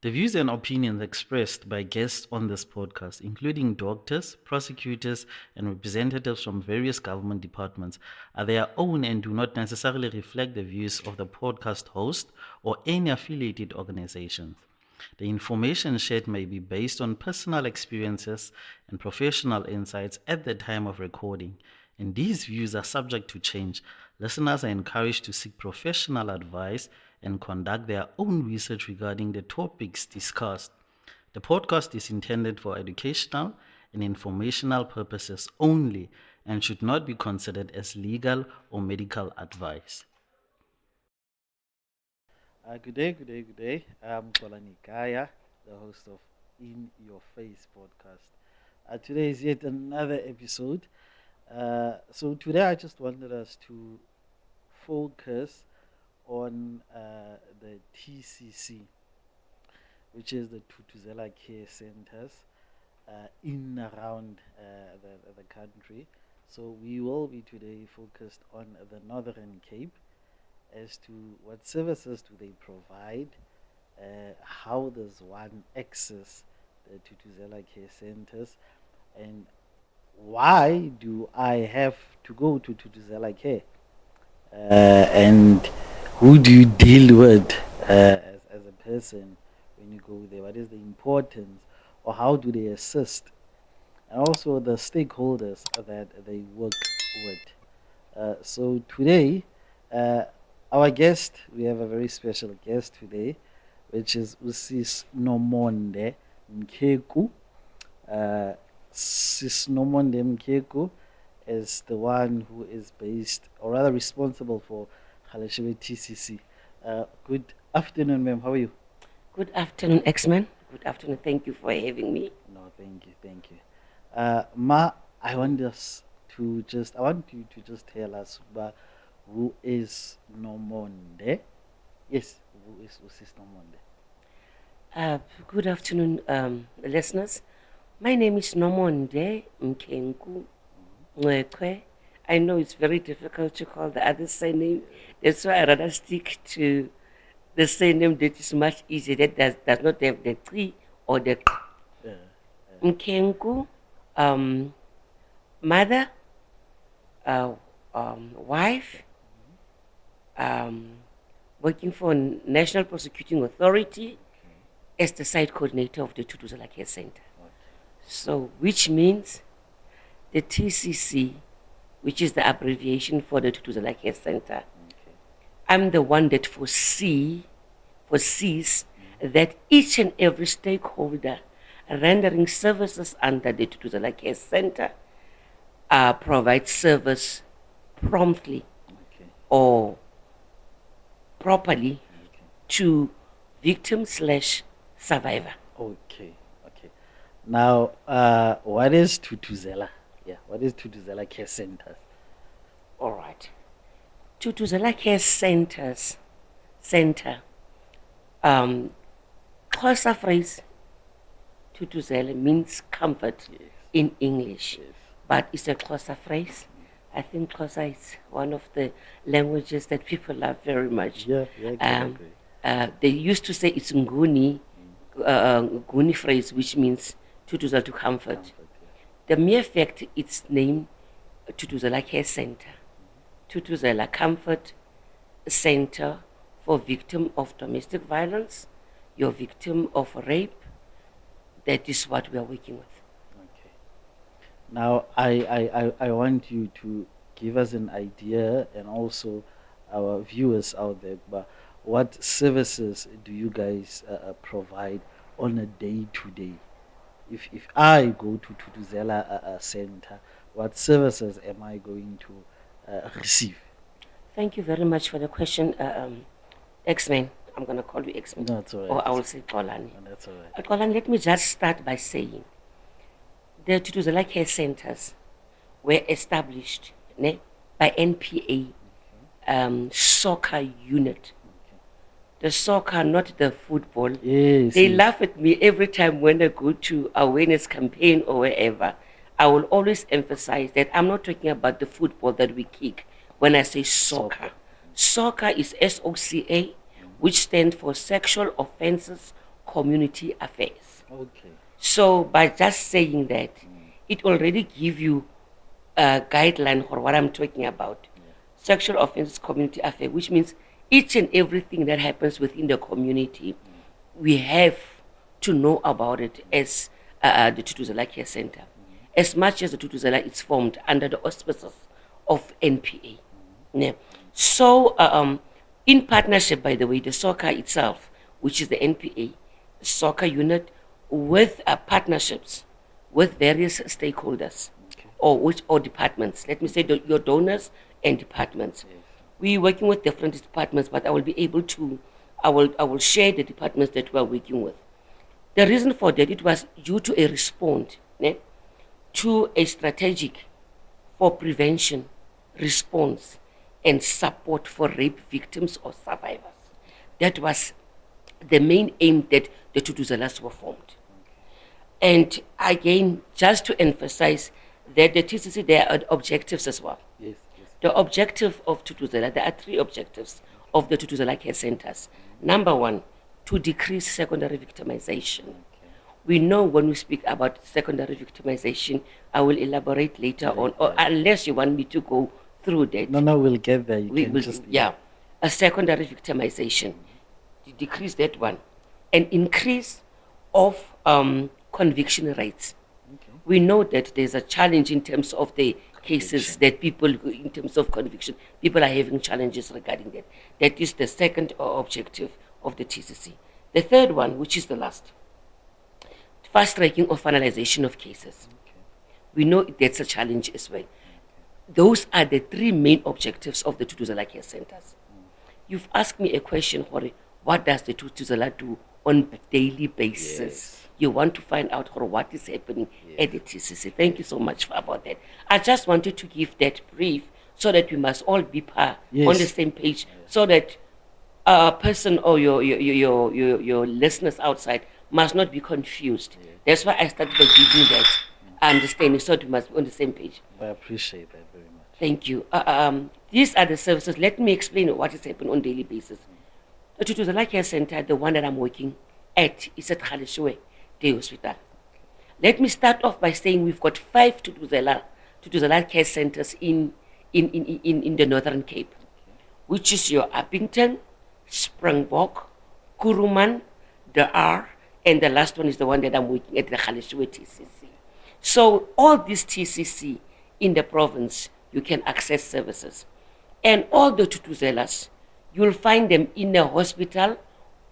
The views and opinions expressed by guests on this podcast, including doctors, prosecutors, and representatives from various government departments, are their own and do not necessarily reflect the views of the podcast host or any affiliated organizations. The information shared may be based on personal experiences and professional insights at the time of recording, and these views are subject to change. Listeners are encouraged to seek professional advice and conduct their own research regarding the topics discussed. The podcast is intended for educational and informational purposes only and should not be considered as legal or medical advice. Good day. I'm Kolani Kaya, the host of In Your Face podcast. Today is yet another episode. So today I just wanted us to focus on the TCC, which is the Tutuzela Care Centers in around the country. So we will be today focused on the Northern Cape as to what services do they provide, how does one access the Tutuzela Care Centers, and why do I have to go to Tutuzela Care? And who do you deal with as a person when you go there? What is the importance, or how do they assist? And also the stakeholders that they work with. So today, uh, our guest, we have a very special guest today, which is Usis Nomonde Mkeku. Sis Nomonde Mkeku is the one who is based, or rather responsible for Khaleshewe TCC. Good afternoon, ma'am. How are you? Good afternoon, X-Men. Good afternoon. Thank you for having me. No, thank you. Ma, I want you to just tell us who is Nomonde. Yes, who is Usis Nomonde? Good afternoon, listeners. My name is Nomonde Mkengu Mwekwe. I know it's very difficult to call the other surname. That's why I rather stick to the surname that is much easier, that does not have the tree or the Mkengu, mother, wife, working for National Prosecuting Authority as the site coordinator of the Tutuzela Care Center. So, which means the TCC, which is the abbreviation for the Tutuzela Care Center. I'm the one that foresees that each and every stakeholder rendering services under the Tutuzela Care Center provide service promptly or properly to victim/survivor. Okay. Now, what is Tutuzela? Yeah, what is Tutuzela Care Centers? All right. Tutuzela Care Center, Xhosa phrase, Tutuzela means comfort in English, but it's a Xhosa phrase. I think Xhosa is one of the languages that people love very much. Yeah, exactly. They used to say it's Nguni phrase, which means Tutuzela to comfort. The mere fact it's named Tutuzela Care Center, Tutuzela Comfort Center for victim of domestic violence, your victim of rape, that is what we are working with. Okay. Now, I want you to give us an idea, and also our viewers out there, but what services do you guys provide on a day-to-day? If I go to Tutuzela Center, what services am I going to receive? Thank you very much for the question, X-Men. I'm going to call you X-Men. No, that's all right. Or I will say Kolani. No, that's all right. Kolani, let me just start by saying the Tutuzela Care Centers were established by NPA soccer unit. The soccer, not the football. Yes, They laugh at me every time when I go to awareness campaign or wherever. I will always emphasize that I'm not talking about the football that we kick when I say soccer. Soccer is SOCA, which stands for Sexual Offences Community Affairs. Okay. So by just saying that, it already give you a guideline for what I'm talking about. Sexual offenses community affair, which means each and everything that happens within the community, we have to know about it as the Tutuzela Care Center. As much as the Tutuzela is formed under the auspices of NPA. Yeah. So in partnership, by the way, the soccer itself, which is the NPA soccer unit, with partnerships with various stakeholders or departments. Let me say your donors and departments. Yes. We're working with different departments, but I will be able to, I will share the departments that we are working with. The reason for that, it was due to a response to a strategic for prevention, response, and support for rape victims or survivors. That was the main aim that the Tutuzelas were formed. And again, just to emphasize that the TCC, there are objectives as well. Yes, yes. The objective of Tutuzela, there are 3 objectives of the Tutuzela care centers. Number 1, to decrease secondary victimization. We know when we speak about secondary victimization, I will elaborate later on, or unless you want me to go through that. No, we'll get there. A secondary victimization. To decrease that one. An increase of conviction rates. We know that there's a challenge in terms of the cases that people, in terms of conviction, people are having challenges regarding that. That is the second objective of the TCC. The third one, which is the last, fast-tracking or finalization of cases. We know that's a challenge as well. Those are the 3 main objectives of the Tutuzela care centers. You've asked me a question, Hori, what does the Tutuzela do on a daily basis? Yes. You want to find out what is happening at the TCC. Thank you so much about that. I just wanted to give that brief so that we must all be on the same page, so that a person or your listeners outside must not be confused. That's why I started by giving that understanding, so that we must be on the same page. I appreciate that very much. Thank you. These are the services. Let me explain what is happening on a daily basis. The Tutuzela Care Center, the one that I'm working at, is at Khaleshwe Day Hospital. Let me start off by saying we've got 5 Tutuzela Care Centers in the Northern Cape, which is your Uppington, Springbok, Kuruman, the R, and the last one is the one that I'm working at, the Khaleshwe TCC. So all these TCC in the province, you can access services. And all the Tutuzelas, you'll find them in a hospital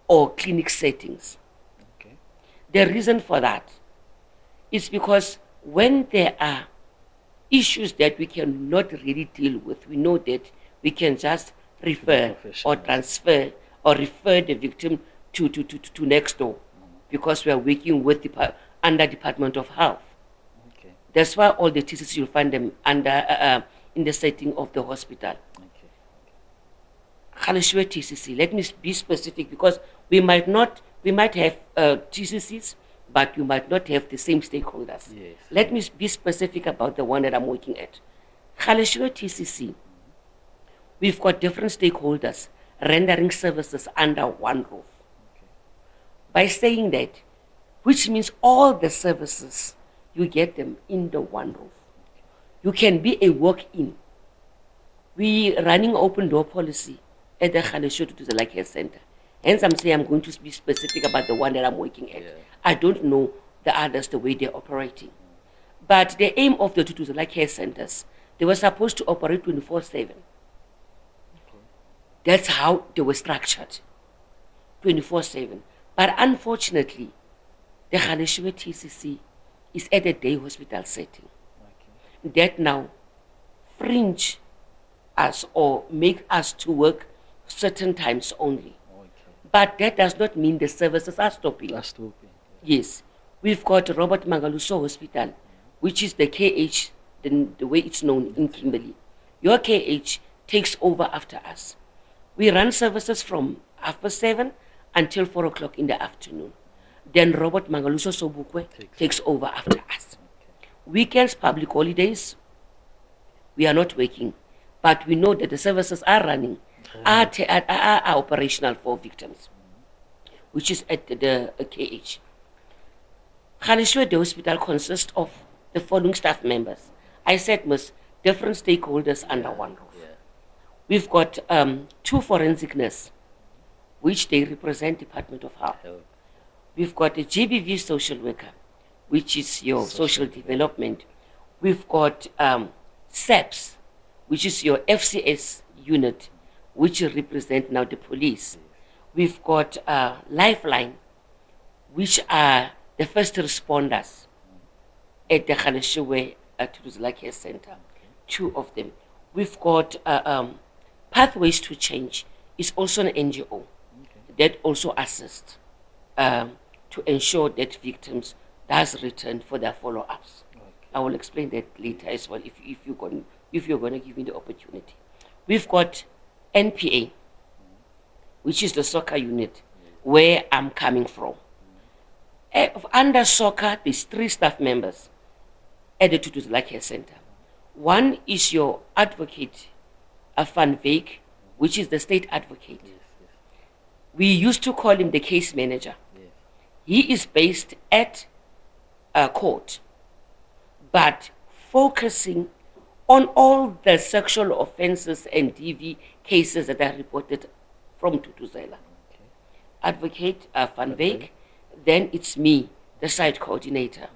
or clinic settings. Okay. The reason for that is because when there are issues that we cannot really deal with, we know that we can just refer or transfer or refer the victim to next door, because we are working with under Department of Health. Okay. That's why all the TCC, you'll find them under in the setting of the hospital. Khaleshwe TCC, let me be specific, because we might have TCCs, but you might not have the same stakeholders. Yes. Let me be specific about the one that I'm working at. Khaleshwe TCC, we've got different stakeholders rendering services under one roof. By saying that, which means all the services, you get them in the one roof. You can be a walk-in. We running open door policy at the Khaleshwe Tutuzela Care Center. Hence, I'm saying I'm going to be specific about the one that I'm working at. I don't know the others, the way they're operating. But the aim of the Tutuzela Care Centers, they were supposed to operate 24/7. That's how they were structured, 24/7. But unfortunately, the Khaleshwe TCC is at a day hospital setting. That now fringe us or make us to work certain times only. But that does not mean the services are stopping. Yes. We've got Robert Mangaluso Hospital, which is the KH, the way it's known in Kimberley. Your KH takes over after us. We run services from 7:30 until 4 o'clock in the afternoon. Then Robert Mangaluso Sobukwe takes over after us. Weekends, public holidays, we are not working, but we know that the services are running, are operational for victims. which is at the KH. The hospital consists of the following staff members. I said, Miss, different stakeholders under one roof. Yeah. We've got 2 forensic nurses, which they represent Department of Health. We've got a GBV social worker, which is your social development. We've got SAPS, which is your FCS unit, which represent now the police. We've got Lifeline, which are the first responders at the Khaleshewe Tuduzela Care Center, 2 of them. We've got Pathways to Change, is also an NGO that also assists to ensure that victims does return for their follow-ups. I will explain that later as well if you're going to give me the opportunity. We've got NPA, which is the soccer unit, where I'm coming from. Under soccer, there's 3 staff members added to the Care Center. One is your advocate, Van Veek, which is the state advocate. We used to call him the case manager. He is based at a court, but focusing on all the sexual offenses and DV cases that are reported from Tuduzela. Advocate Van Veek, then it's me, the site coordinator.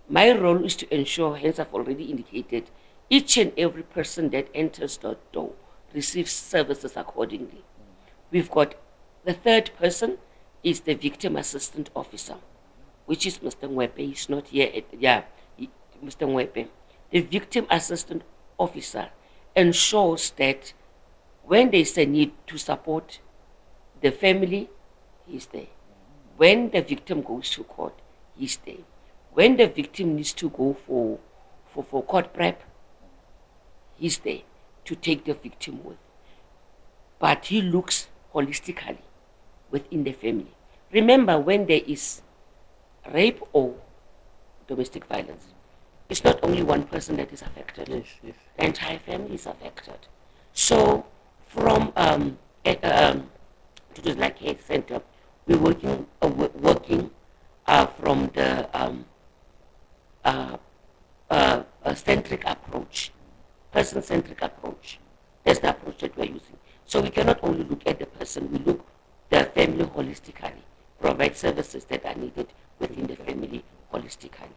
My role is to ensure, hence I've already indicated, each and every person that enters the door receives services accordingly. We've got the 3rd person is the victim assistant officer, which is Mr. Mwepe. He's not here. Mr. Mwepe. The victim assistant officer ensures that when there's a need to support the family, he's there. When the victim goes to court, he's there. When the victim needs to go for court prep, he's there to take the victim with. But he looks holistically within the family. Remember, when there is rape or domestic violence, it's not only one person that is affected. Yes. The entire family is affected. So from to the Care Center, we're working from the centric approach, person-centric approach. That's the approach that we're using. So we cannot only look at the person, we look the family holistically, provide services that are needed within the family holistically.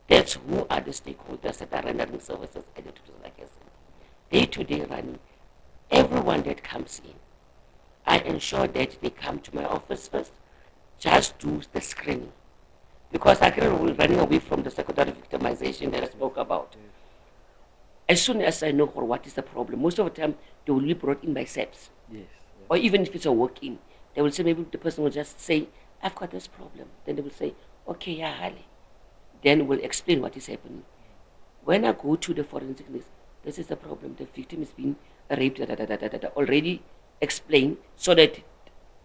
That's who are the stakeholders that are rendering services at the Tuduzela Care Center. Day-to-day running, everyone that comes in, I ensure that they come to my office first, just do the screening. Because I can't running away from the secondary victimization that I spoke about. As soon as I know what is the problem, most of the time they will be brought in by SEPs. Yes. Or even if it's a walk-in, they will say, maybe the person will just say, I've got this problem. Then they will say, okay, yeah, Hali. Then we'll explain what is happening. When I go to the forensic list, this is the problem. The victim is being raped, already explained, so that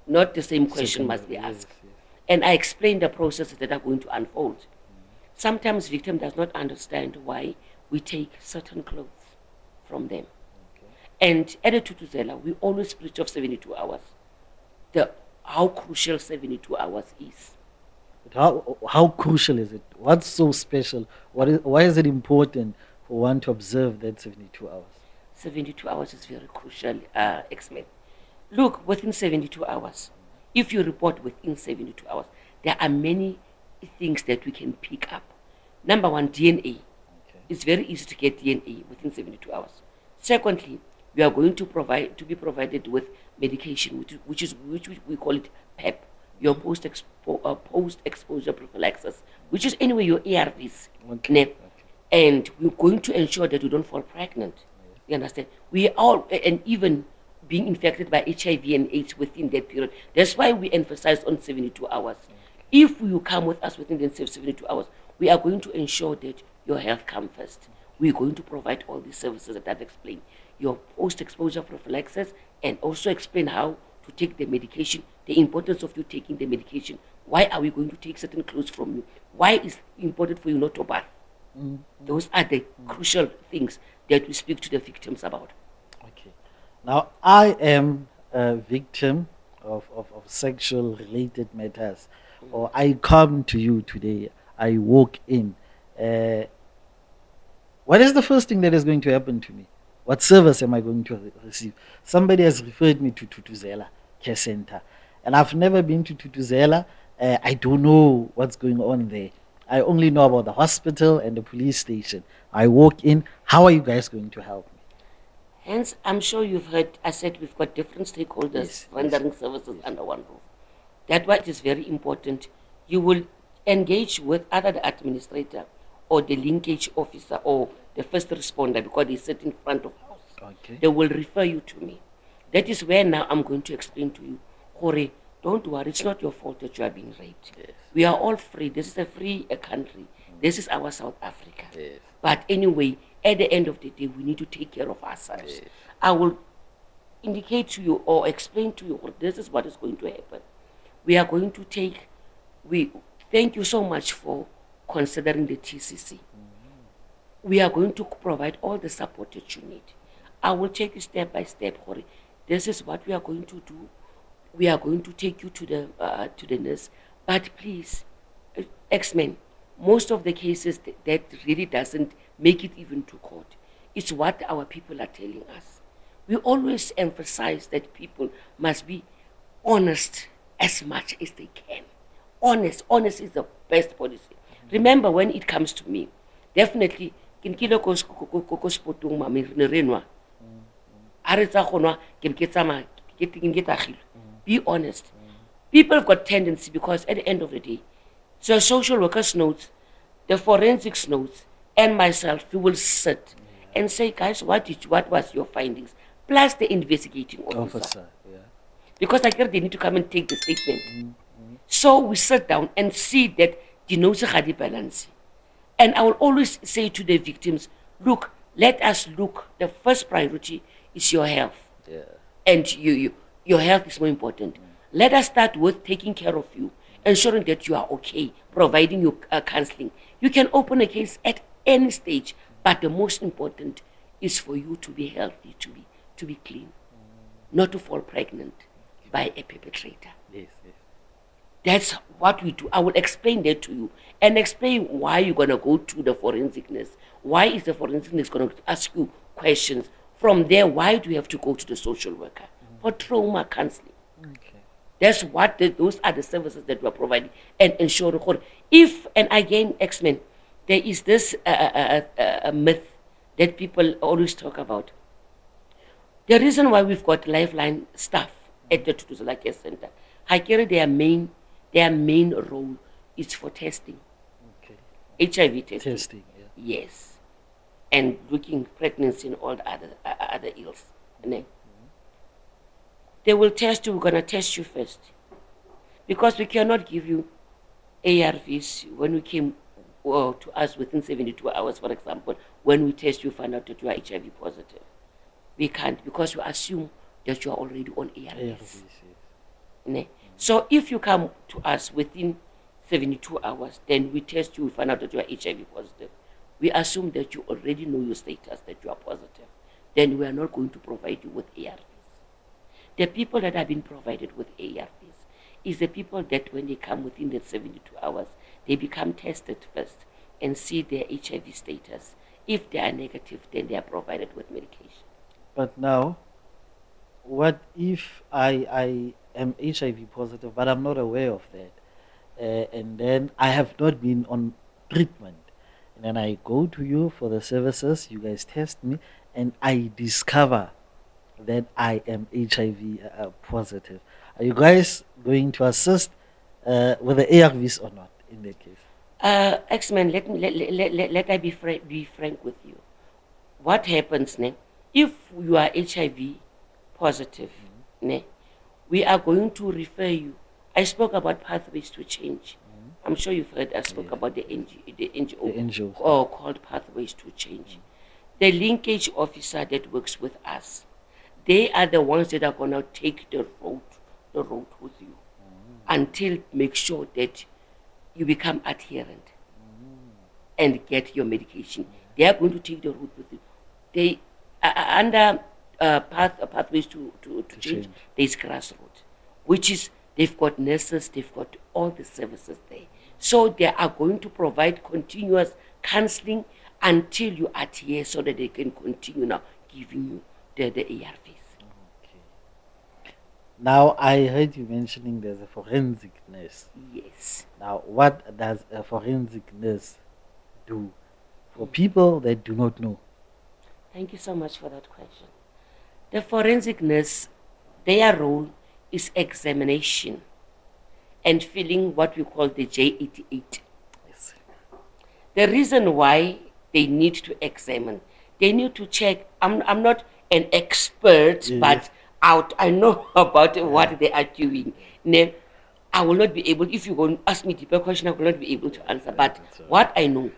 not the same question must be asked. Yes. And I explain the processes that are going to unfold. Sometimes victim does not understand why we take certain clothes from them. And at the Tuduzela, we always preach of 72 hours. How crucial 72 hours is. But how crucial is it? What's so special? Why is it important for one to observe that 72 hours? 72 hours is very crucial, X-Men. Look, within 72 hours, if you report within 72 hours, there are many things that we can pick up. Number one, DNA. It's very easy to get DNA within 72 hours. Secondly, we are going to be provided with medication, which we call it PEP, your post-exposure prophylaxis, which is anyway your ARVs. And we're going to ensure that you don't fall pregnant. You understand? We all, and even being infected by HIV and AIDS within that period. That's why we emphasize on 72 hours. If you come with us within the 72 hours, we are going to ensure that your health comes first. We're going to provide all these services that I've explained. Your post-exposure prophylaxis, and also explain how to take the medication, the importance of you taking the medication. Why are we going to take certain clothes from you? Why is it important for you not to bath? Those are the crucial things that we speak to the victims about. Okay. Now, I am a victim of sexual related matters, or I come to you today, I walk in, uh, what is the first thing that is going to happen to me? What service am I going to receive? Somebody has referred me to Tutuzela Care Center, and I've never been to Tutuzela. I don't know what's going on there. I only know about the hospital and the police station. I walk in. How are you guys going to help me? Hence, I'm sure you've heard, I said we've got different stakeholders Yes, rendering services under one roof. That's why it is very important. You will engage with either the administrator or the linkage officer or the first responder, because they sit in front of house. Okay. They will refer you to me. That is where now I'm going to explain to you, Hore, don't worry, it's not your fault that you are being raped. Yes. We are all free. This is a free country. This is our South Africa. Yes. But anyway, at the end of the day, we need to take care of ourselves. Yes. I will indicate to you or explain to you, this is what is going to happen. We are going to take, thank you so much for considering the TCC. We are going to provide all the support that you need. I will take you step by step, Hori. This is what we are going to do. We are going to take you to the nurse. But please, X-Men, most of the cases that really doesn't make it even to court. It's what our people are telling us. We always emphasize that people must be honest as much as they can. Honest is the best policy. Remember, when it comes to me, definitely, be honest. People have got tendency, because at the end of the day, so social workers notes, the forensics notes, and myself, we will sit and say, guys, what was your findings? Plus the investigating officer. Yeah. Because I guess they need to come and take the statement. So we sit down and see that the nose had the balance. And I will always say to the victims, look, let us look. The first priority is your health. Yeah. And your health is more important. Let us start with taking care of you, ensuring that you are okay, providing you counseling. You can open a case at any stage, but the most important is for you to be healthy, to be clean, not to fall pregnant by a perpetrator. Yes, yes. That's what we do. I will explain that to you and explain why you're going to go to the forensic nurse. Why is the forensic nurse going to ask you questions? From there, why do you have to go to the social worker? For trauma counseling. Okay. That's what those are the services that we're providing and ensuring. If, and again, X-Men, there is this myth that people always talk about. The reason why we've got lifeline staff at the Tutuzela Care Center, their main role is for testing. Okay. HIV testing. Testing, yeah. Yes. And looking pregnancy and all the other ills. They will test you. We're going to test you first. Because we cannot give you ARVs when we came to us within 72 hours, for example. When we test you, find out that you are HIV positive. We can't, because we assume that you are already on ARVs. Yes. So if you come to us within 72 hours, then we test you, we find out that you are HIV positive. We assume that you already know your status, that you are positive. Then we are not going to provide you with ARVs. The people that have been provided with ARVs is the people that when they come within the 72 hours, they become tested first and see their HIV status. If they are negative, then they are provided with medication. But now, what if I am HIV positive, but I'm not aware of that, and then I have not been on treatment, and then I go to you for the services, you guys test me, and I discover that I am HIV positive. Are you guys going to assist with the ARVs or not in that case? X-Men, let I be frank with you. What happens now? If you are HIV positive, we are going to refer you. I spoke about pathways to change. I'm sure you've heard I spoke about the NGO called Pathways to Change. The linkage officer that works with us, they are the ones that are going to take the road with you until make sure that you become adherent and get your medication. They are going to take the road with you. They under pathways to change, there is grassroots. which is they've got nurses, they've got all the services there. So they are going to provide continuous counseling until you adhere so that they can continue now giving you the ARVs. Okay. Now, I heard you mentioning there's a forensic nurse. Yes. Now, what does a forensic nurse do for people that do not know? Thank you so much for that question. The forensic nurse, their role is examination and filling what we call the J88. Yes. The reason why they need to examine, they need to check. I'm not an expert, Yes. but I know about what they are doing. Now, I will not be able, if you go and ask me deeper question, I will not be able to answer. But what I know,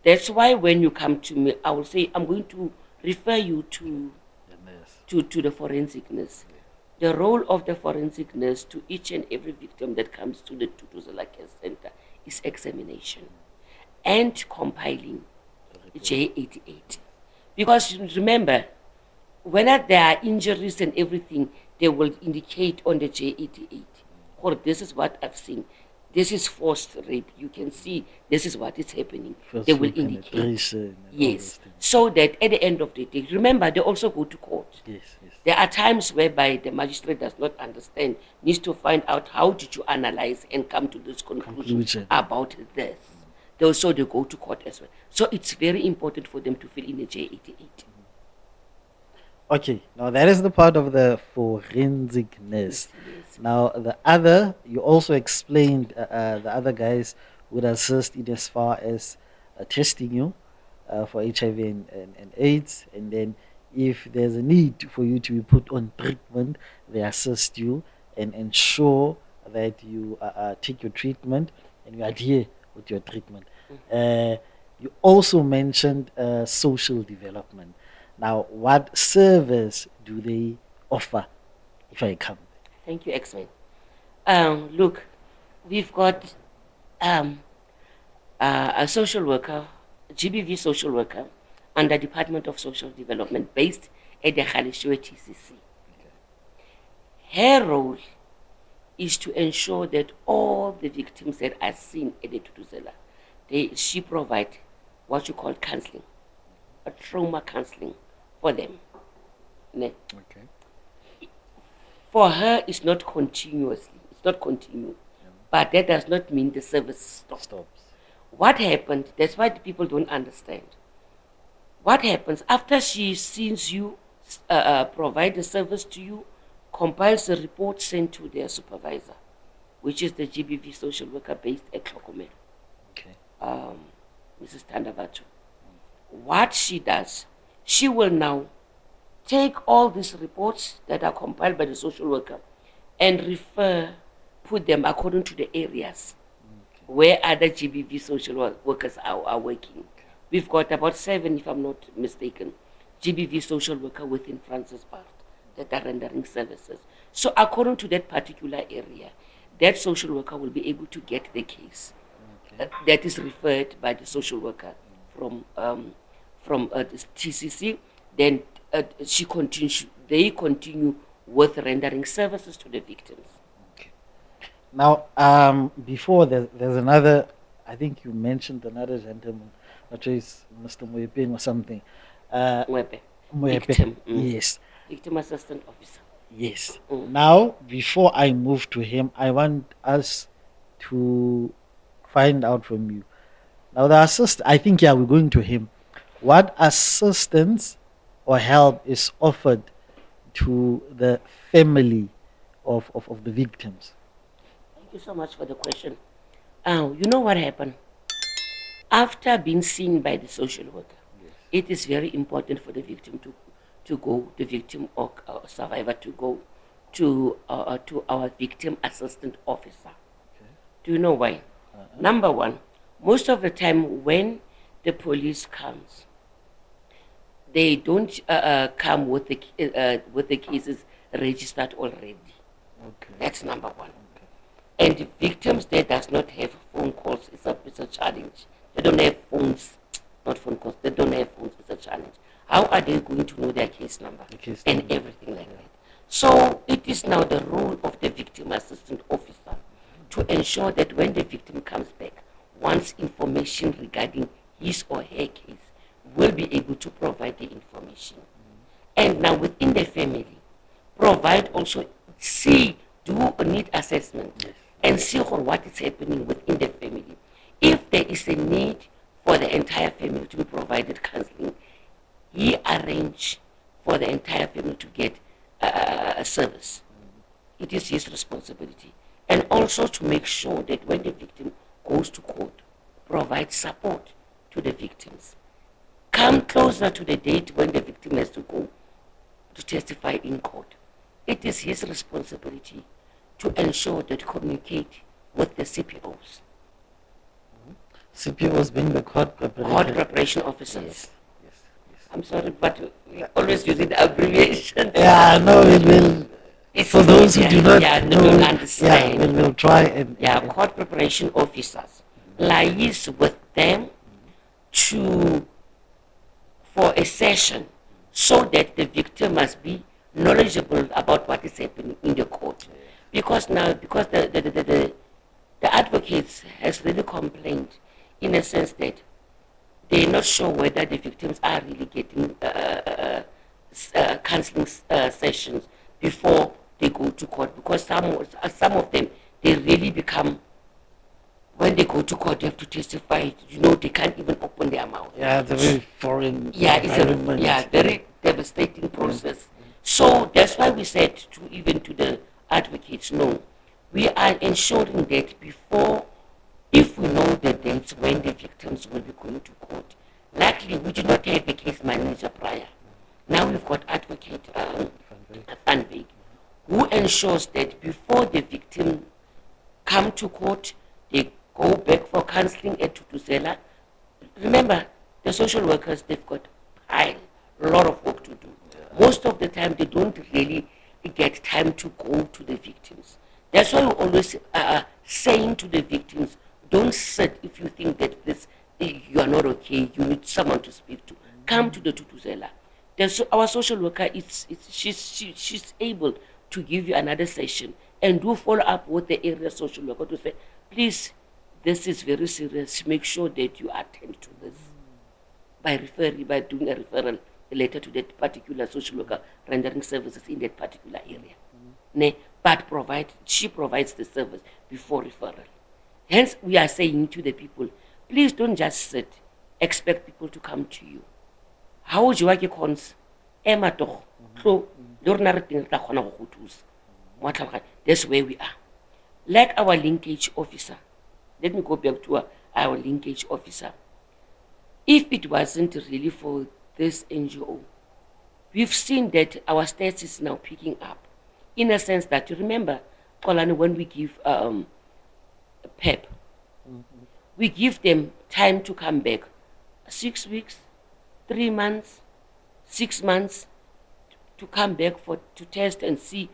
that's why when you come to me, I will say, I'm going to refer you to the forensic nurse. The role of the forensic nurse to each and every victim that comes to the Tutuzela Care Center is examination and compiling J88. Because remember, when there are injuries and everything, they will indicate on the J88, or this is what I've seen. This is forced rape. You can see this is what is happening. They will indicate. Yes. So that at the end of the day, remember, they also go to court. Yes, yes. There are times whereby the magistrate does not understand, needs to find out how did you analyze and come to this conclusion about this. Also, they go to court as well. So it's very important for them to fill in a J88. Okay, now that is the part of the forensic nurse. Yes. Now the other, you also explained the other guys would assist in as far as testing you for HIV and AIDS, and then if there's a need for you to be put on treatment, they assist you and ensure that you take your treatment and you adhere with your treatment. You also mentioned social development. Now, what service do they offer if I come? Thank you, X-Men. Look, we've got a social worker, GBV social worker, under Department of Social Development based at the Galeshewe TCC. Her role is to ensure that all the victims that are seen at the Tutuzela, she provides what you call counseling, a trauma counseling for them. Okay. For her, it's not continuously. It's not continuous. But that does not mean the service stops. What happened, that's why the people don't understand. What happens after she sees you, provide the service to you, compiles the report sent to their supervisor, which is the GBV social worker based at Tlhokomelo, Mrs. Tandavato. What she does, she will now take all these reports that are compiled by the social worker and put them according to the areas where other GBV social workers are working. We've got about 7, if I'm not mistaken, GBV social worker within Francis Part that are rendering services. So according to that particular area, that social worker will be able to get the case that is referred by the social worker from the TCC. Then they continue with rendering services to the victims. Now, before there's another, I think you mentioned another gentleman, which is Mr. Mwepeng or something. Mwepe. Victim. Yes. Victim Assistant Officer. Yes. Now, before I move to him, I want us to find out from you. Now, I think, we're going to him. What assistance or help is offered to the family of the victims? Thank you so much for the question. You know what happened? After being seen by the social worker, it is very important for the victim to go, the victim or survivor to go to our victim assistant officer. Do you know why? Number one, most of the time when the police comes, they don't come with the cases registered already. That's number one. And the victims there does not have phone calls. It's a challenge. They don't have phones, not phone calls. They don't have phones. It's a challenge. How are they going to know their case number and everything like that? So it is now the role of the victim wants information regarding his or her case will be able to provide the information. And now within the family, provide also, do a need assessment and see what is happening within the family. If there is a need for the entire family to be provided counseling, he arrange for the entire family to get a service. It is his responsibility. And also to make sure that when the victim goes to court, provide support to the victims. Come closer to the date when the victim has to go to testify in court. It is his responsibility to ensure that communicate with the CPOs. CPOs being the court preparation officers. Yes. I'm sorry, but we always using the abbreviation. Yeah, no, it will. For those who do not know, understand. We'll try and court preparation officers liaise with them for a session, so that the victim must be knowledgeable about what is happening in the court. Because the advocates has really complained in a sense that they're not sure whether the victims are really getting counseling sessions before they go to court, because some of them, they really become, when they go to court, they have to testify, they can't even open their mouth. Yeah, it's a very foreign environment. Very devastating process. So that's why we said to the advocates, no, we are ensuring that before, if we know the dates when the victims will be going to court, likely we did not have a case manager prior. Now we've got advocate Funbig, who ensures that before the victim come to court, they go back for counseling at Tutuzela. Remember, the social workers, they've got a lot of work to do. Most of the time, they don't really get time to go to the victims. That's why we always saying to the victims, don't sit if you think that you are not okay, you need someone to speak to. Come to the Tutuzela. Our social worker, she's able to give you another session and do follow up with the area social worker to say, please, this is very serious. Make sure that you attend to this by doing a referral letter to that particular social worker rendering services in that particular area. But she provides the service before referral. Hence, we are saying to the people, please don't just sit, expect people to come to you. How would you like your cons? That's where we are. Like our linkage officer. Let me go back to our linkage officer. If it wasn't really for this NGO, we've seen that our stats is now picking up. In a sense that, you remember, Kolani, when we give PEP, we give them time to come back. 6 weeks, 3 months, 6 months to come back to test and see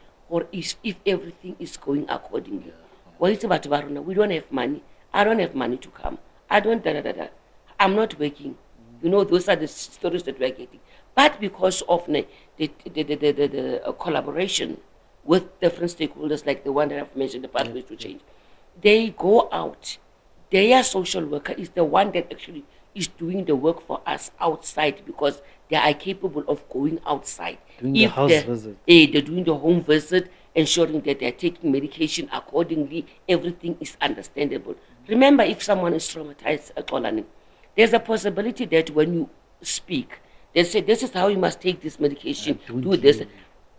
if everything is going accordingly. What is about Varuna? We don't have money. I don't have money to come. I don't I'm not working. Those are the stories that we're getting. But because of the collaboration with different stakeholders, like the one that I've mentioned, the pathways to change, they go out. Their social worker is the one that actually is doing the work for us outside, because they are capable of going outside. Doing the house visit. They're doing the home visit, ensuring that they're taking medication accordingly. Everything is understandable. Remember, if someone is traumatized, there's a possibility that when you speak, they say, this is how you must take this medication, do this.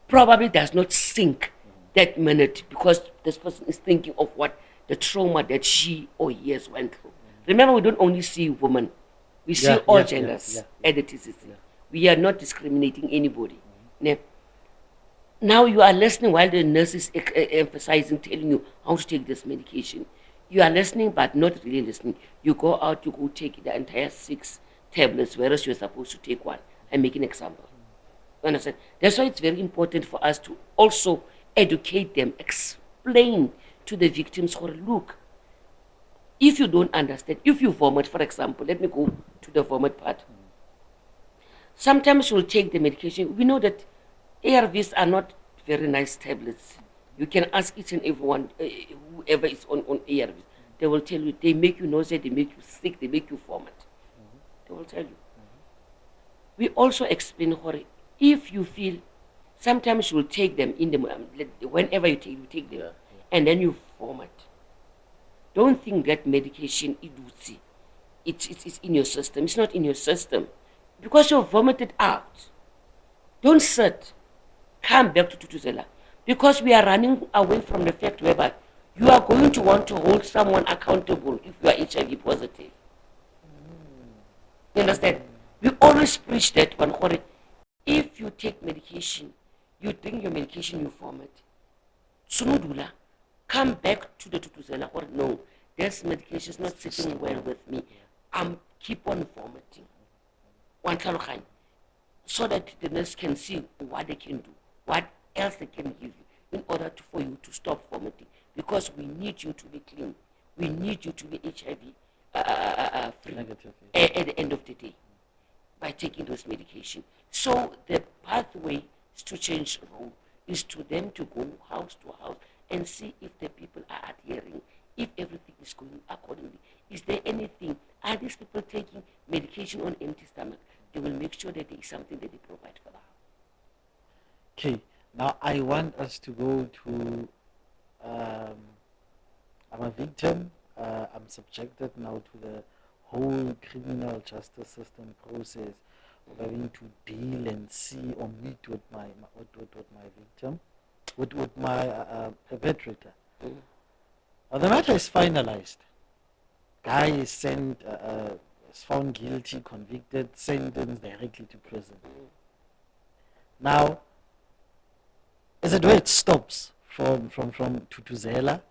Probably does not sink that minute, because this person is thinking of what the trauma that she or he has went through. Remember, we don't only see women. We see all genders at the TCC. We are not discriminating anybody. Now you are listening while the nurse is emphasizing, telling you how to take this medication. You are listening, but not really listening. You go out, you go take the entire 6 tablets, whereas you're supposed to take 1. I make an example. You understand? That's why it's very important for us to also educate them, explain to the victims, look, if you don't understand, if you vomit, for example, let me go to the vomit part. Sometimes you'll take the medication. We know that ARVs are not very nice tablets. You can ask each and everyone, whoever is on ARVs. they will tell you, they make you nausea, they make you sick, they make you vomit. They will tell you. We also explain, Hori, if you feel, sometimes you will take them in the, whenever you take them, and then you vomit. Don't think that medication it's in your system. It's not in your system. Because you've vomited out. Don't sit. Come back to Tutuzela. Because we are running away from the fact whereby you are going to want to hold someone accountable if you are HIV positive. You understand? We always preach that one. If you take medication, you drink your medication, you vomit. Sunudula, come back to the Tutuzela. Or no, this medication is not sitting well with me. Keep on vomiting. One kind, so that the nurse can see what they can do, what else they can give you in order for you to stop vomiting. Because we need you to be clean. We need you to be HIV free negative, at the end of the day by taking those medication. So the pathway is to change role, is to them to go house to house and see if the people are adhering, if everything is going accordingly. Is there anything? Are these people taking medication on empty stomach? They will make sure that there is something that they provide for them. Okay, now I want us to go to, I'm a victim, I'm subjected now to the whole criminal justice system process of having to deal and see or meet with my victim, with my perpetrator. Now the matter is finalized. Guy is sent, is found guilty, convicted, sentenced directly to prison. Now, is it where it stops from Tutuzela,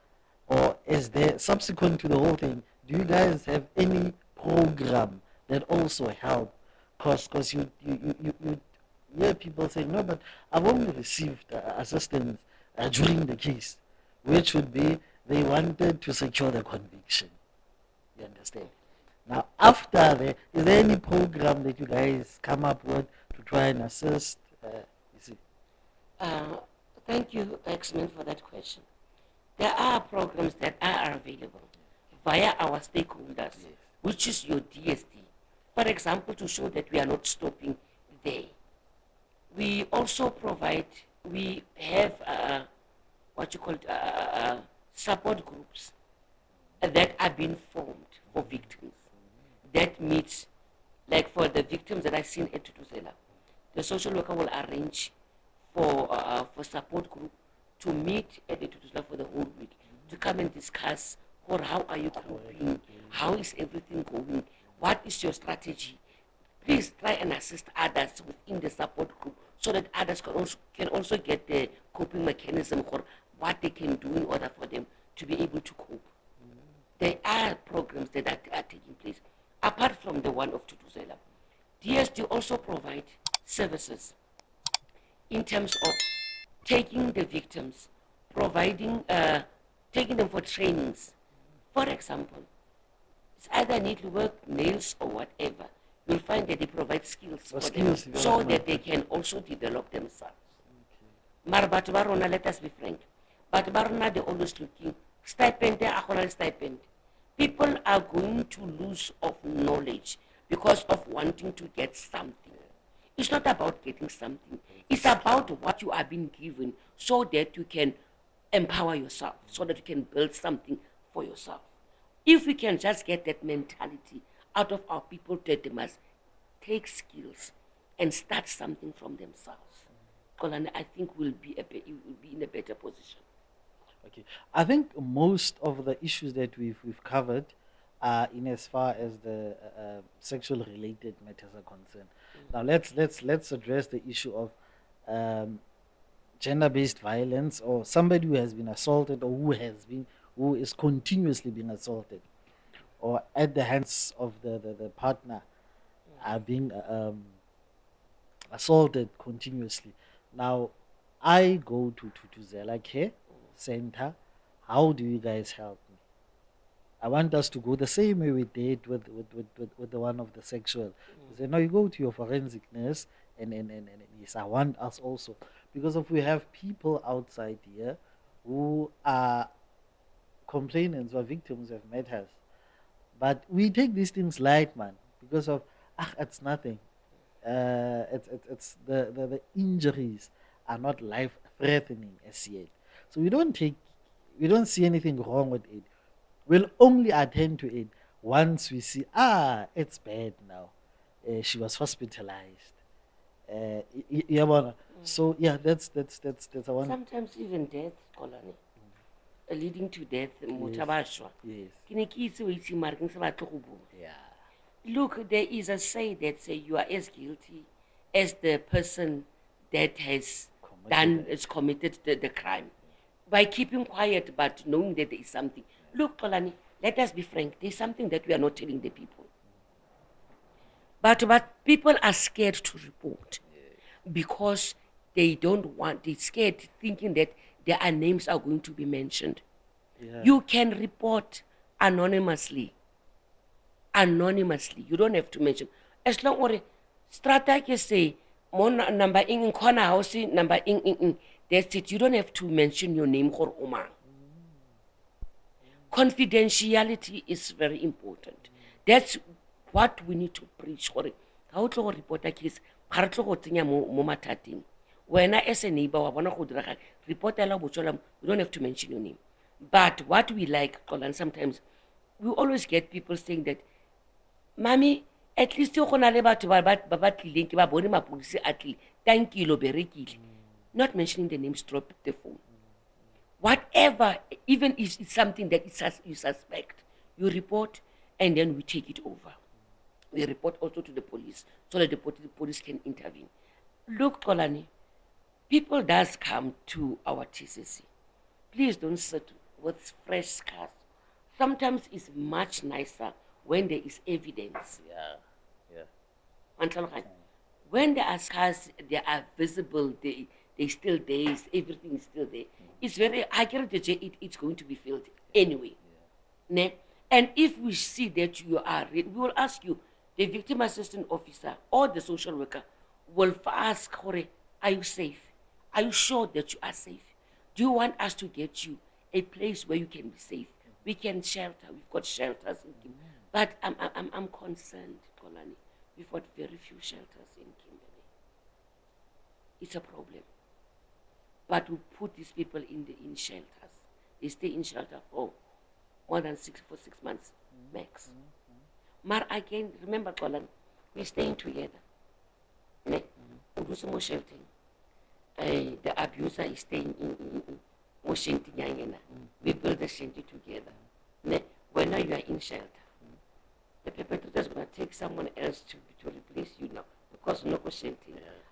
or is there, subsequent to the whole thing, do you guys have any program that also help? Because you hear people saying, no, but I've only received assistance during the case, which would be they wanted to secure the conviction. You understand? Now, after that, is there any program that you guys come up with to try and assist? You see? Thank you, X-Men, for that question. There are programs that are available via our stakeholders, which is your DSD. For example, to show that we are not stopping there. We also provide, we have what you call support groups that are being formed for victims. That meets, like for the victims that I've seen at Tutuzela, the social worker will arrange for support group to meet at the Tutuzela for the whole week, to come and discuss, or how are you coping, how is everything going, what is your strategy. Please try and assist others within the support group so that others can also get the coping mechanism or what they can do in order for them to be able to cope. There are programs that are taking place apart from the one of Tutuzela. DSD also provide services in terms of taking the victims, providing, taking them for trainings. For example, it's either need to work nails or whatever. You'll find that they provide skills for them so that they can also develop themselves. Mara batho ba rona, let us be frank. Batho ba rona, they're always looking. Stipend, they are stipend. People are going to lose of knowledge because of wanting to get something. It's not about getting something. It's about what you are being given so that you can empower yourself, so that you can build something for yourself. If we can just get that mentality out of our people, that they must take skills and start something from themselves, I think we'll be in a better position. Okay, I think most of the issues that we've covered are in as far as the sexual related matters are concerned. Now let's address the issue of um, gender-based violence, or somebody who has been assaulted, or who is continuously being assaulted, or at the hands of the partner are being assaulted continuously. Now, I go to Zela Care Center. How do you guys help me? I want us to go the same way we did with the one of the sexual. Say, no, you go to your forensic nurse, and yes, I want us also. Because if we have people outside here who are complainants or victims have met us. But we take these things light, man, because of, it's nothing. It's the injuries are not life threatening as yet. So we don't see anything wrong with it. We'll only attend to it once we see, it's bad now. She was hospitalized. So yeah, that's a one. Sometimes even death, Kolani, leading to death, Yes. Yeah. Look, there is a say that say you are as guilty as the person that has committed the crime. By keeping quiet but knowing that there is something. Look, Kolani, let us be frank, there's something that we are not telling the people. But people are scared to report because they don't want, they're scared thinking that their names are going to be mentioned. Yeah. You can report anonymously. Anonymously. You don't have to mention. As long as strata can say, number in corner house, number in. That's it. You don't have to mention your name or Omar. Confidentiality is very important. That's what we need to preach. How to report a case, when I as a neighbor, report we don't have to mention your name. But what we like, Colin, sometimes we always get people saying that, Mommy, at least you can thank you, not mentioning the names, drop the phone. Whatever, even if it's something that you suspect, you report and then we take it over. We report also to the police so that the police can intervene. Look, Kolani, people does come to our TCC. Please don't sit with fresh scars. Sometimes it's much nicer when there is evidence. Yeah. When there are scars, they are visible, they still there, everything is still there. It's very accurate to say it's going to be filled anyway. Yeah. And if we see that you are, we will ask you, the victim assistant officer or the social worker will ask, are you safe? Are you sure that you are safe? Do you want us to get you a place where you can be safe? We can shelter. We've got shelters in Kimberley. But I'm concerned, Kolani. We've got very few shelters in Kimberley. It's a problem. But we put these people in shelters. They stay in shelter for more than 6 months max. But again, remember, Colin, we're staying together. We do some more sheltering. The abuser is staying in shelter. We build the shelter together. When you are in shelter, the perpetrator is going to take someone else to replace you now because no shelter.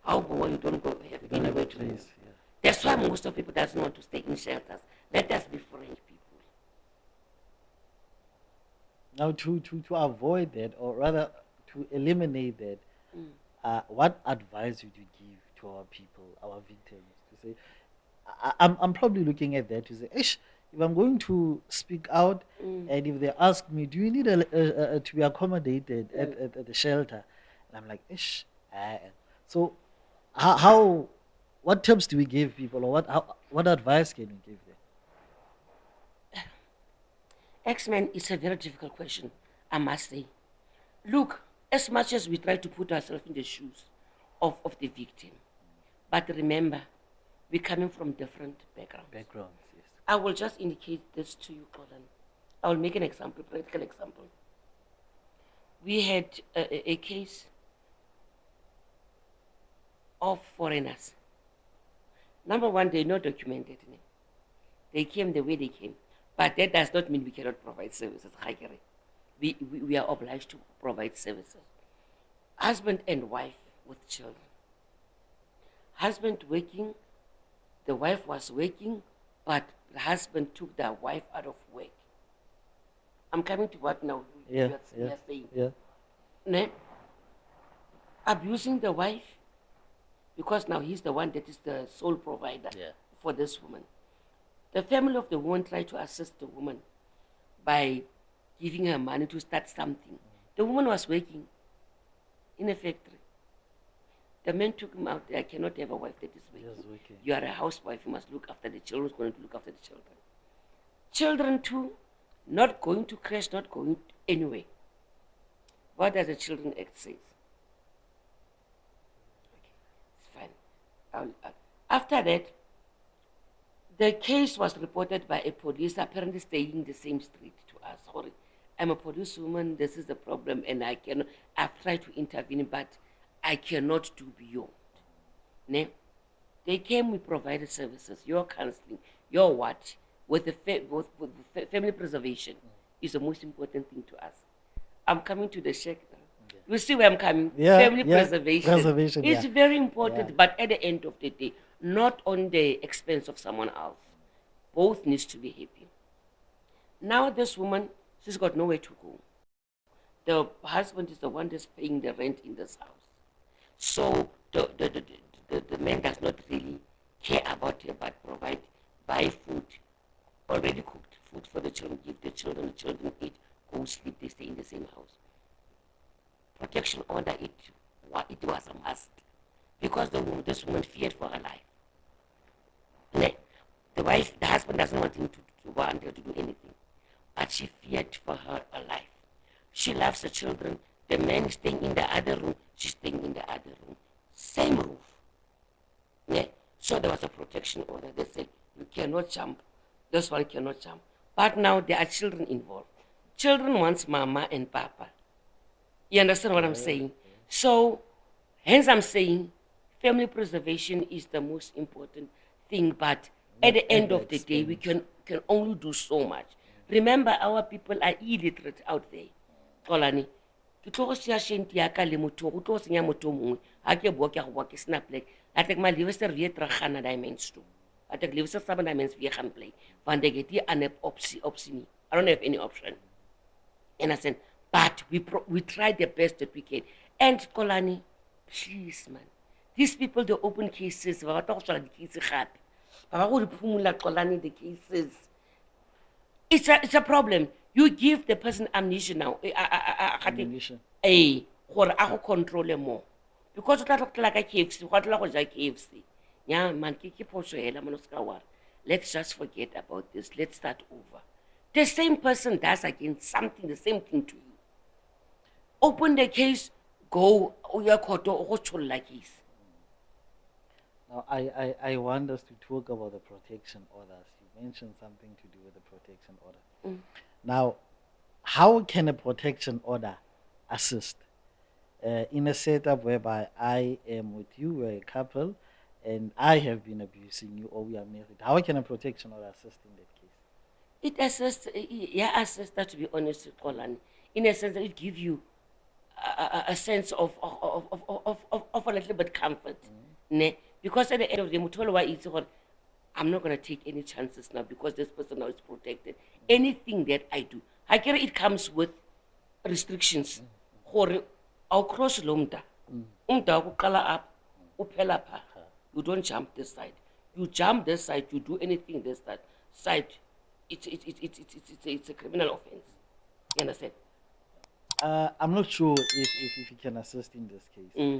How go you don't go have anywhere to move. That's why most of people doesn't want to stay in shelters. Let us be frank, people. Now, to avoid that, or rather to eliminate that, what advice would you give to our people, our victims? To say, I'm probably looking at that to say, if I'm going to speak out, and if they ask me, do you need to be accommodated at the shelter? And I'm like, so how what tips do we give people, or what advice can we give them? X-Men is a very difficult question, I must say. Look, as much as we try to put ourselves in the shoes of the victim, but remember, we're coming from different backgrounds. Yes. I will just indicate this to you, Colin. I will make an example, practical example. We had a case of foreigners. Number one, they're not documented. They came the way they came. But that does not mean we cannot provide services. We are obliged to provide services. Husband and wife with children. Husband working, the wife was working, but the husband took the wife out of work. I'm coming to what now you're saying. Yeah. Abusing the wife, because now he's the one that is the sole provider for this woman. The family of the woman tried to assist the woman by giving her money to start something. The woman was working in a factory. The man took him out. I cannot have a wife that is working. You are a housewife. You must look after the children. Who's going to look after the children? Children too, not going to crash, not going anywhere. What does the Children Act say? Okay, it's fine. After that, the case was reported by a police apparently staying in the same street to us. Sorry, I'm a policewoman, this is the problem, and I've tried to intervene, but I cannot do beyond. Ne? They came, we provided services, your counseling, your what, with family preservation is the most important thing to us. I'm coming to the check now. Okay. You see where I'm coming? Yeah, Family preservation. It's very important, but at the end of the day, not on the expense of someone else. Both needs to be happy. Now this woman, she's got nowhere to go. The husband is the one that's paying the rent in this house. So the man does not really care about her, but buy food, already cooked food for the children, give the children eat, go sleep, they stay in the same house. Protection order, it was a must, because this woman feared for her life. The husband doesn't want him to go and to do anything, but she feared for her life. She loves the children. The man is staying in the other room, she's staying in the other room. Same roof. Yeah? So there was a protection order. They said, you cannot jump. This one cannot jump. But now there are children involved. Children wants mama and papa. You understand what I'm saying? So, hence I'm saying, family preservation is the most important thing, but at the end of the day, we can only do so much. Remember, our people are illiterate out there. Kolani. Ke tlo go sia shenti ya ka le motho go tlo senya motho mongwe ha ke bua ke go bua ke sena plek la tek ma lewe ser weer terug gaan na diamonds toe la tek lewe ser sa diamonds weer gaan play want ek het hier 'n opsie nie. I don't have any option. And I said, but we tried the best that we can. And Kolani, please man, these people they open cases ba batla go tswala di case gape ba go di phumula Kolani the cases. It's a problem. You give the person amnesia now. Ammunition. Gore a go control more. Because o tla tlotla ka KFC, go tla go ja KFC. Yeah, man, ke phoso hela man o ska wa. Let's just forget about this. Let's start over. The same person does again something, the same thing to you. Open the case, go your court or go like this. Now, I want us to talk about the protection orders. You mentioned something to do with the protection order. Now, how can a protection order assist in a setup whereby I am with you, we're a couple, and I have been abusing you, or we are married? How can a protection order assist in that case? It assists, assists that, to be honest with Colin, in a sense that it gives you a sense of a little bit comfort. Ne? Because at the end of the day, I'm not going to take any chances now because this person now is protected. Anything that I do, it comes with restrictions. I'll cross lomda. Up, you don't jump this side. You jump this side, you do anything this side. It's a criminal offense. You understand? I'm not sure if you can assist in this case.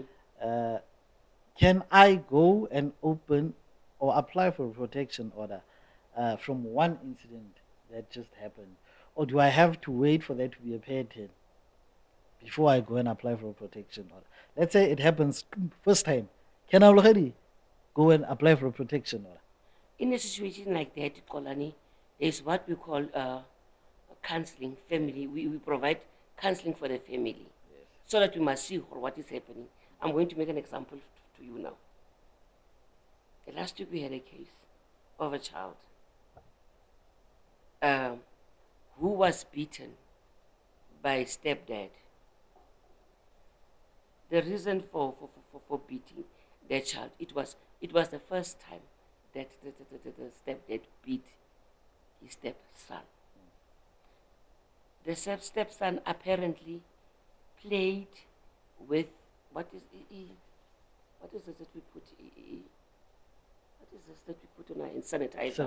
Can I go and open or apply for a protection order from one incident that just happened? Or do I have to wait for that to be a pattern before I go and apply for a protection order? Let's say it happens first time. Can I already go and apply for a protection order? In a situation like that, Kolani, there's what we call counseling, family. We provide counseling for the family. Yes. So that we must see what is happening. I'm going to make an example to you now. The last week we had a case of a child who was beaten by his stepdad. The reason for beating their child, it was the first time that the stepdad beat his stepson. The stepson apparently played with what is it that we put? What is this that we put on our sanitizer?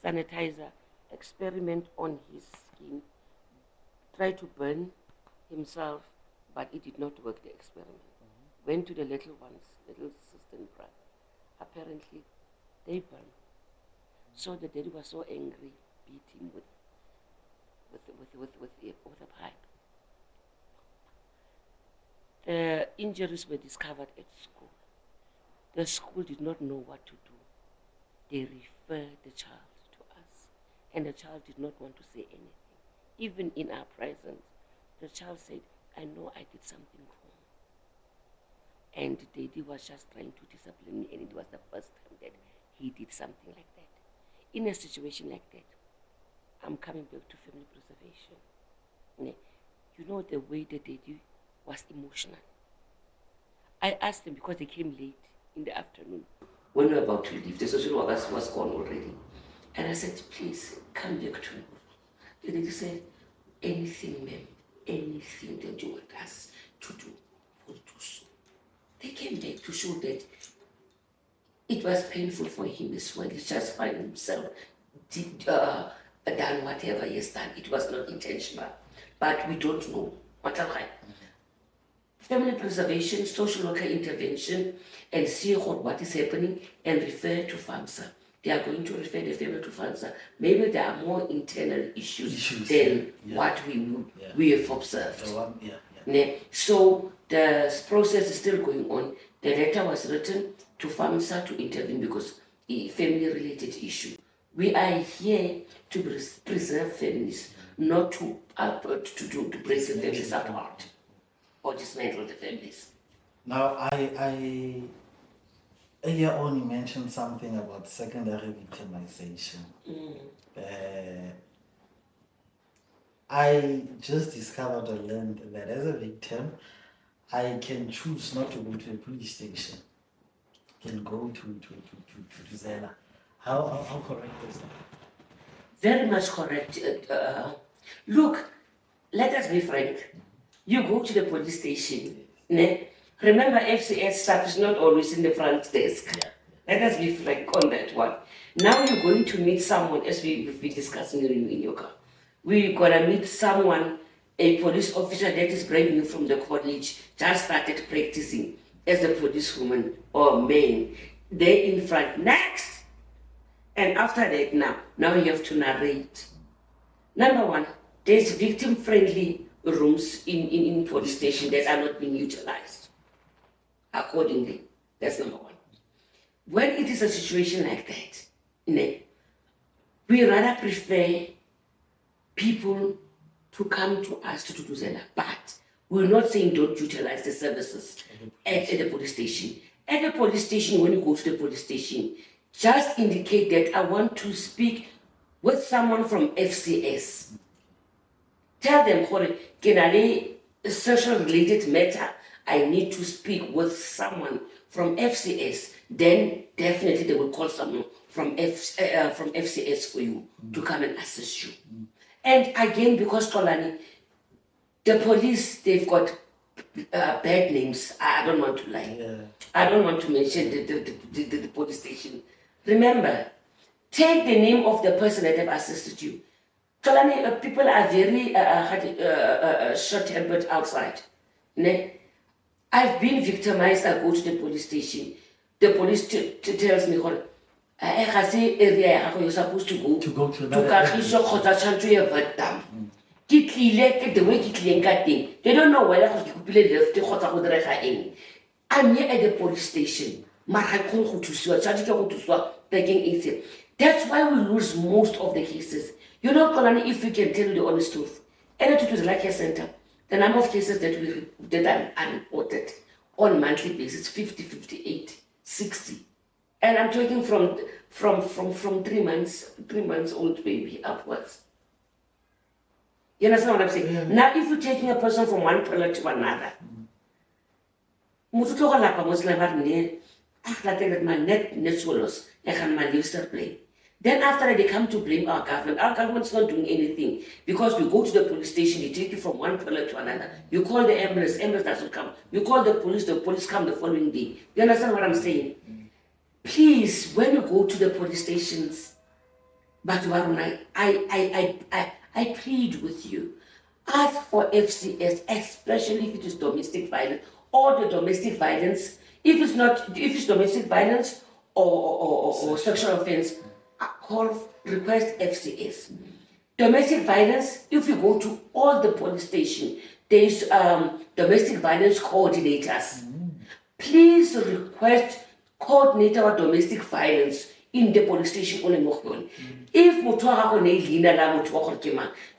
Sanitizer. Experiment on his skin. Tried to burn himself, but it did not work. The experiment. Went to the little ones, little sister and brother. Apparently, they burned. So the daddy was so angry beat him with a pipe. The injuries were discovered at school. The school did not know what to do. They referred the child to us, and the child did not want to say anything. Even in our presence, the child said, I know I did something wrong. And the daddy was just trying to discipline me, and it was the first time that he did something like that. In a situation like that, I'm coming back to family preservation. You know the way the daddy was emotional. I asked them because they came late in the afternoon. When we were about to leave, the social worker was gone already. And I said, please, come back to me. The lady said, anything, ma'am, anything that you want us to do, we'll do so. They came back to show that it was painful for him as well. He just found himself done whatever he has done. It was not intentional. But we don't know. Family preservation, social worker intervention, and see what is happening and refer to FAMSA. They are going to refer the family to FAMSA. Maybe there are more internal issues than what we have observed. So the process is still going on. The letter was written to FAMSA to intervene because a family-related issue. We are here to preserve families, not to break the families apart or dismantle the families. Now, I earlier on you mentioned something about secondary victimization. I just discovered or learned that as a victim, I can choose not to go to a police station. I can go to Zela. How correct is that? Very much correct. Look, let us be frank. You go to the police station. Remember, FCS staff is not always in the front desk. Let us be frank on that one. Now you're going to meet someone, as we've been discussing in your car. We're going to meet someone, a police officer that is brand new from the college, just started practicing as a policewoman or man. They're in front. Next! And after that, now you have to narrate. Number one, there's victim-friendly rooms in police station that are not being utilized accordingly. That's number one. When it is a situation like that, we rather prefer people to come to us to do Zela, but we're not saying don't utilize the services at the police station. At the police station, when you go to the police station, just indicate that I want to speak with someone from FCS. Tell them, a social related matter, I need to speak with someone from FCS. Then definitely they will call someone from FCS for you to come and assist you. And again, because Tolani, the police, they've got bad names. I don't want to lie. I don't want to mention the police station. Remember, take the name of the person that have assisted you. Tolani, people are very short-tempered outside. I've been victimized. I go to the police station. The police tells me, area you're supposed to go to the way they don't know whether I'm here at the police station. That's why we lose most of the cases. You know, Kolani, if we can tell you the honest truth, and it was like a center, the number of cases that are reported on monthly basis, 50, 58, 60. And I'm talking from 3 months old baby upwards. You understand what I'm saying? Now, if you're taking a person from one pillar to another, then after that, they come to blame our government. Our government's not doing anything because we go to the police station, they take you from one pillar to another. You call the ambulance doesn't come. You call the police come the following day. You understand what I'm saying? Please, when you go to the police stations, but I plead with you, ask for FCS, especially if it is domestic violence or the domestic violence. If it's domestic violence or sexual offense, call, request FCS. Domestic violence, if you go to all the police stations, there's domestic violence coordinators. Please request coordinator of domestic violence in the police station only. If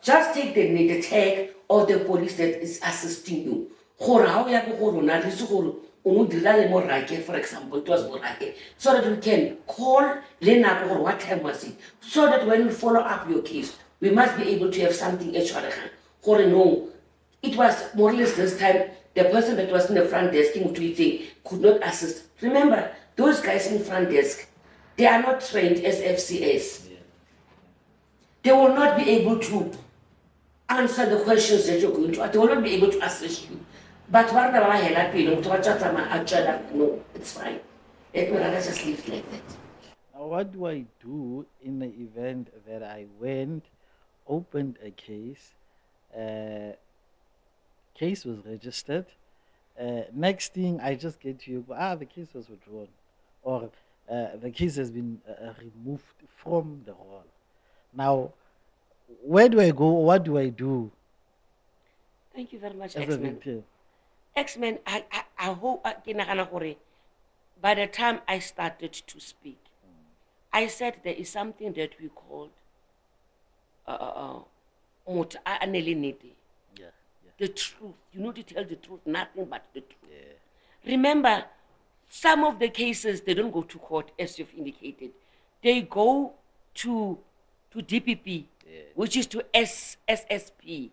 just take the tag of the police that is assisting you. For example, it was so that we can call Lena what time was it? So that when we follow up your case, we must be able to have something extra. No, it was more or less this time the person that was in the front desk tweeting could not assist. Remember, those guys in front desk, they are not trained as FCS. They will not be able to answer the questions that you're going to. They will not be able to assist you. But no, it's fine. Let me rather just leave it like that. Now, what do I do in the event that I went, opened a case, case was registered, next thing I just get to you, the case was withdrawn, or the case has been removed from the roll. Now, where do I go? What do I do Thank you very much, as a X-Men. victim? X-Men, I hope by the time I started to speak, I said there is something that we called the truth. You need to tell the truth, nothing but the truth. Remember, some of the cases, they don't go to court, as you've indicated. They go to DPP, which is to SSP,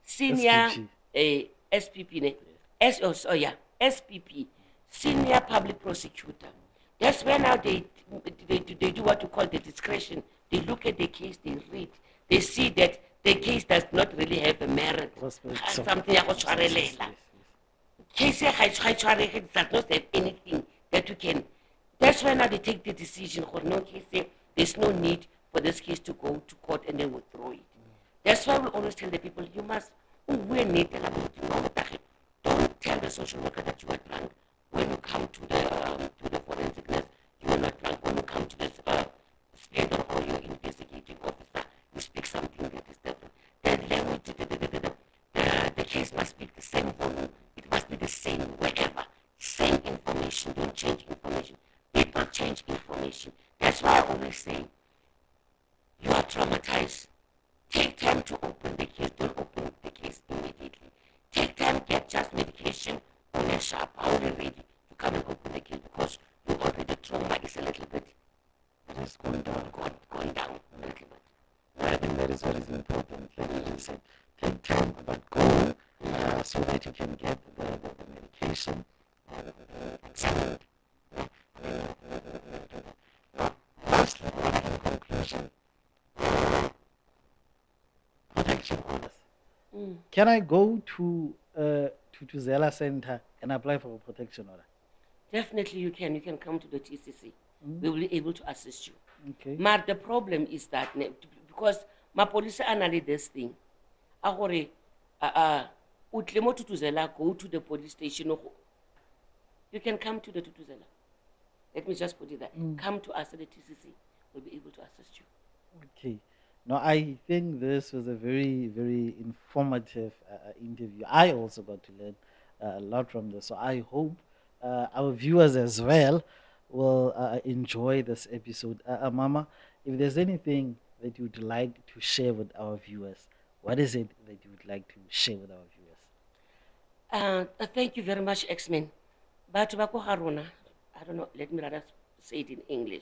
Senior SPP, SPP, Senior Public Prosecutor. That's where now they do what you call the discretion. They look at the case, they read, they see that the case does not really have a merit. Something case does not have anything that you can. That's why now they take the decision. There's no need for this case to go to court and then withdraw it. That's why we always tell the people, you must don't tell the social worker that you are drunk when you come to the forensic nurse. You are not drunk when you come to this spender or your investigating officer. You speak something that is different. The language, the case must speak the same volume. It must be the same wherever. Same information. Don't change information. People change information. That's why I always say, you are traumatized. Take time to open the case. Don't open the case immediately. Take time, get just medication on a sharp, already ready to come and open the case because you already the trauma is a little bit. It is going down a little bit. I think that is what is important. Like you said, take time, but go so that you can get the medication examined. Lastly, in conclusion, protection orders. Can I go to Zella Center and apply for a protection order? Definitely you can. You can come to the TCC. We will be able to assist you. Okay. But the problem is that because my police analyze this thing, go to the police station. You can come to the Tutuzela. Let me just put it that. Come to us at the TCC. We'll be able to assist you. Okay. Now, I think this was a very, very informative interview. I also got to learn a lot from this. So I hope our viewers as well will enjoy this episode. Mama, if there's anything that you'd like to share with our viewers, what is it that you would like to share with our viewers? Thank you very much, X-Men. But I don't know, let me rather say it in English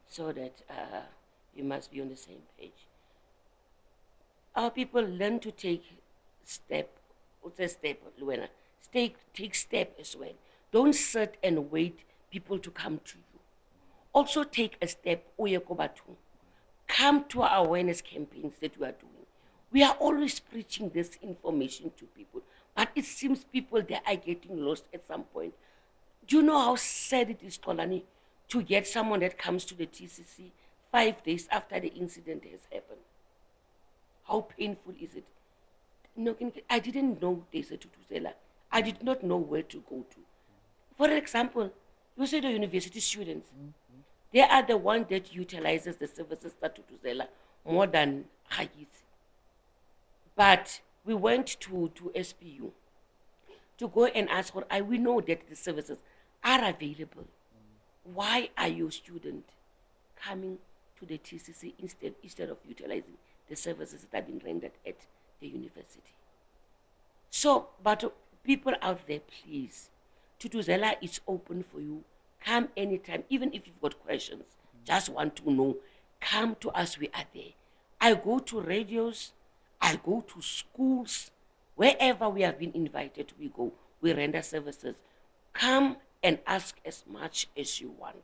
so that you must be on the same page. Our people learn to take step, Luena. Take step as well. Don't sit and wait people to come to you. Also take a step, come to our awareness campaigns that we are doing. We are always preaching this information to people, but it seems people, they are getting lost at some point. Do you know how sad it is, Tolani, to get someone that comes to the TCC 5 days after the incident has happened? How painful is it? No, I didn't know there's a Tutuzela. I did not know where to go to. For example, you say the university students, They are the one that utilizes the services that Tutuzela more than Khwati. But we went to SPU to go and ask her, we know that the services are available. Why are your students coming to the TCC instead of utilizing the services that are being rendered at the university? So, but people out there, please, Tutuzela is open for you. Come anytime, even if you've got questions, just want to know, come to us, we are there. I go to radios, I go to schools, wherever we have been invited, we go, we render services. Come and ask as much as you want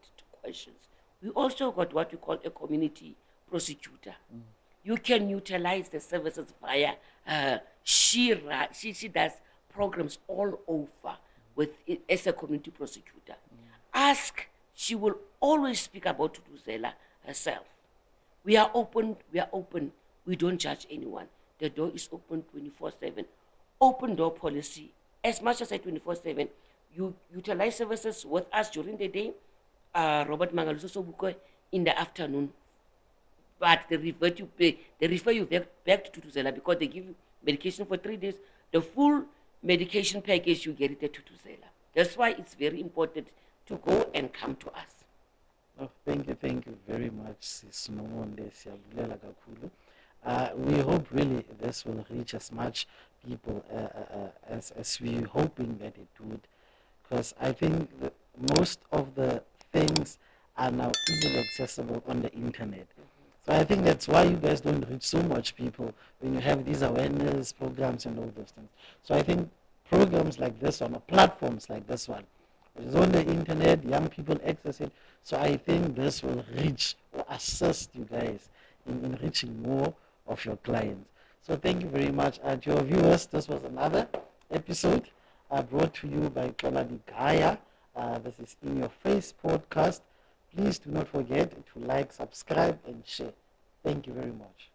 questions. We also got what we call a community prosecutor. You can utilize the services via, she does programs all over with as a community prosecutor. Ask, she will always speak about Tutuzela herself. We are open, we don't judge anyone. The door is open 24/7. Open door policy, as much as I 24/7, you utilize services with us during the day, Robert Mangaluso Sobuko in the afternoon. But they refer you back to Tutuzela because they give you medication for 3 days. The full medication package, you get it at Tutuzela. That's why it's very important to go and come to us. Oh, thank you very much, Sis Nomonde Siyabulela kakhulu. We hope really this will reach as much people as we're hoping that it would, because I think most of the things are now easily accessible on the internet. So I think that's why you guys don't reach so much people when you have these awareness programs and all those things. So I think programs like this one, or platforms like this one, it is on the internet, young people access it. So I think this will reach or assist you guys in reaching more of your clients. So thank you very much. To your viewers, this was another episode brought to you by Khwati. This is In Your Face podcast. Please do not forget to like, subscribe, and share. Thank you very much.